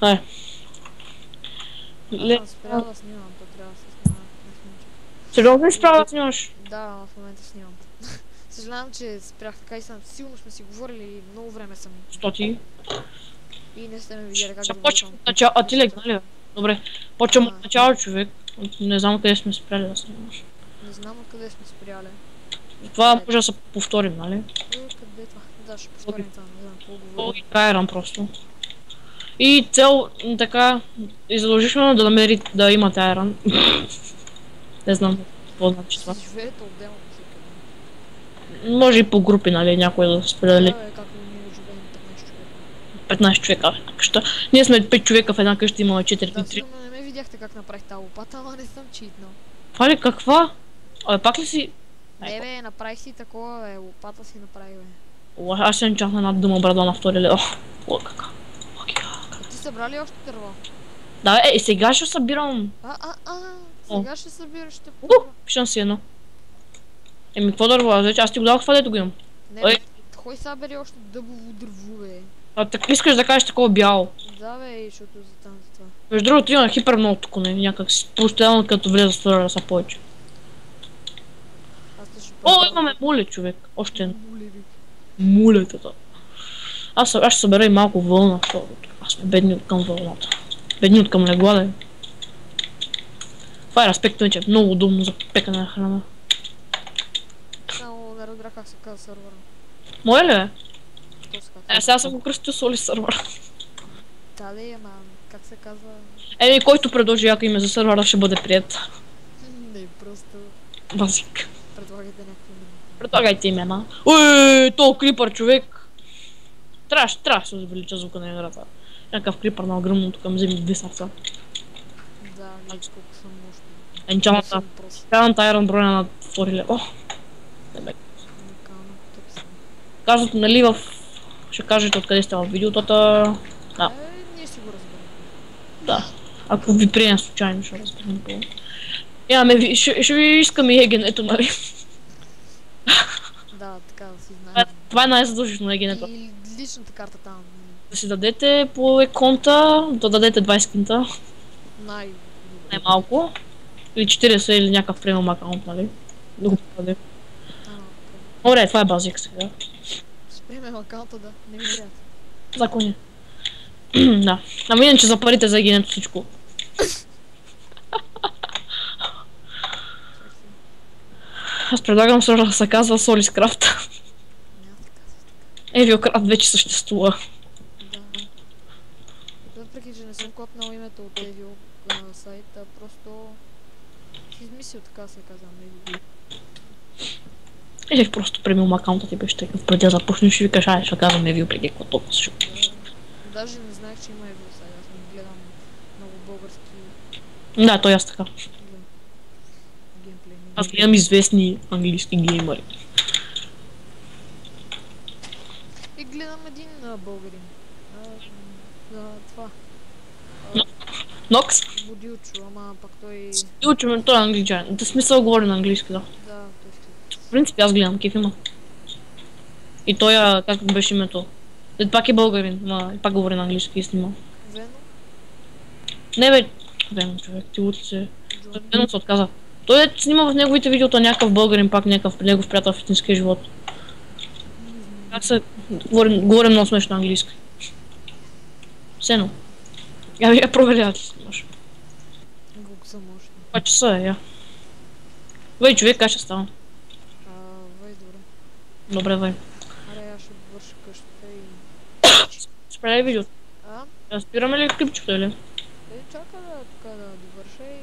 Ай. Аз съм спрял да снимам, то трябва да се снимам. Сериозно ли справя да снимаш? Да, в момента снимам. Съжалявам, че спрях така и съм. Силно сме си говорили и много време съм. Стоти. И не сте ме видяли как Започвам говорим. от начало. А ти лег, нали? Добре. Почвам от начало, човек. Не знам къде сме спряли да снимаш. Не знам откъде сме спряли. Това може да се повторим, нали? Къде това? Да, ще повторим това, не знам какво говорим. Логи Кайран просто. И цел така и задължително да намери да има Тайран. Не знам какво значи това. Си живеете отделно всеки. Може и по групи, нали, някой да сподели. Да, бе, както ние живеем 15 човека в една къща. Ние сме 5 човека в една къща, имаме 4 Да, и 3. сигурно не ме видяхте как направих тази лопата, ама не съм читнал. Това ли каква? Абе пак ли си... Не бе, направих си такова, бе, лопата си направих, бе. Аз ще чахна една дума брада на втори лева. О, кака. А ти събрали още дърво? Да, сега ще събирам. Сега ще събираш, ще Пишам си едно. Еми, какво дърво? Аз ти го дадох това, дето го имам. Не, бе, хой събери още дъбово дърво, бе. А така искаш да кажеш такова бяло. Да, бе, защото за там за това. Между другото има хипер много тук, не, някак си постоянно като влеза в стора да са повече. О, имаме муле, човек. Още едно. Мулетата. Аз ще събера и малко вълна, защото аз сме бедни от към вълната. Бедни от към легла, да е. Това е разпектно, че е много удобно за пекане на храна. Само не разбрах как се казва сървъра. Моя ли е? Сега съм го кръстил соли сървъра. Да, да, ама как се казва? Еми, който предложи яко име за сървъра ще бъде прият. Не, просто... Базик. Предлагайте някакви име. Предлагайте име, ма. Уй, то крипър, човек. Трябва да се увелича звука на играта. Някакъв крипър на огромно тук ми вземи 2 сърца. Да, виж колко съм мощно. Енчаната Iron броня на 2 лева. Казват, нали ще кажете откъде сте в видеотата. Да. Ние си го разберем. Да. Ако ви прием случайно, ще разберем по. Имаме, ще ви искаме и егенето, нали? Да, така да си знаем. Това е най-задължително егенето. И личната карта там. Да си дадете по еконта, да дадете 20 кинта. Най-малко. Или 40 или някакъв премиум акаунт, нали? Да го подаде. Добре, това е базик сега. С премиум акаунта, да. Не ми трябва. Закони. Да. Ама иначе за парите за егенето всичко. Аз предлагам също да се казва Soliscraft. Eviocraft вече съществува. Да. Въпреки, че не съм копнал името от Evio сайта, просто си измислил така се казвам Evio. Или просто премиум акаунта ти беше такъв преди да започнеш и ви кажа, ще казвам Evio преди какво толкова също. Даже не знаех, че има Evio сайт, аз не гледам много български. Да, той аз така. Аз гледам известни английски геймъри. И гледам един българин. Това. Нокс? Будилчо, ама пак той... Будилчо, той е англичанин. В смисъл говори на английски, да. Да, той ще... В принцип аз гледам, кеф има. И той, как беше името? Пак е българин, ма пак говори на английски и снима. Вено? Не бе, Вено човек, ти лути се. Вено се отказа. Той снима в неговите видеота някакъв българин, пак някакъв негов приятел в истинския живот. Как се... Говорим много смешно английски. Сено. Я проверя, ти снимаш. Колко са мощни. Това часа е, я. Вей, човек, как ще става? Вей, добре. Добре, вей. Аре, аз ще върша къщата и... Спряли видеото. Спираме ли клипчето или? Чака така да довърша и...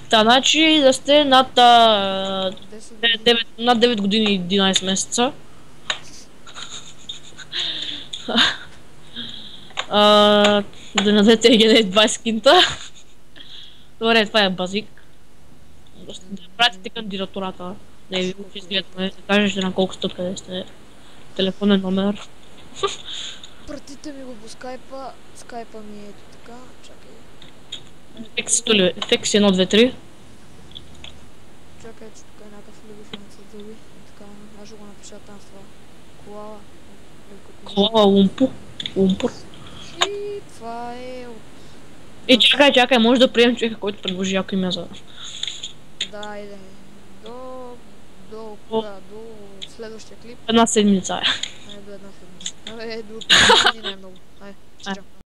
Та, значи да сте над 9 години и 11 месеца. Да надете егене 20 кинта. Добре, това е базик. Да пратите кандидатурата. Не ви го изгледаме, да кажете на колко сте, къде сте. Телефонен номер. Пратите ми го по скайпа. Скайпа ми е ето така. Чакай. Фекс 1, 2, 3. Чакай, че тук е някакъв любишен се дълги. Така, аз ще го напиша там с това. Колала. Колала Лумпур. И това е от... И чакай, може да приемем човека, който предложи яко име за... Да, айде. До следващия клип. Една седмица. Айде до една седмица. Абе, до 3 дни най-много. Айде, чао.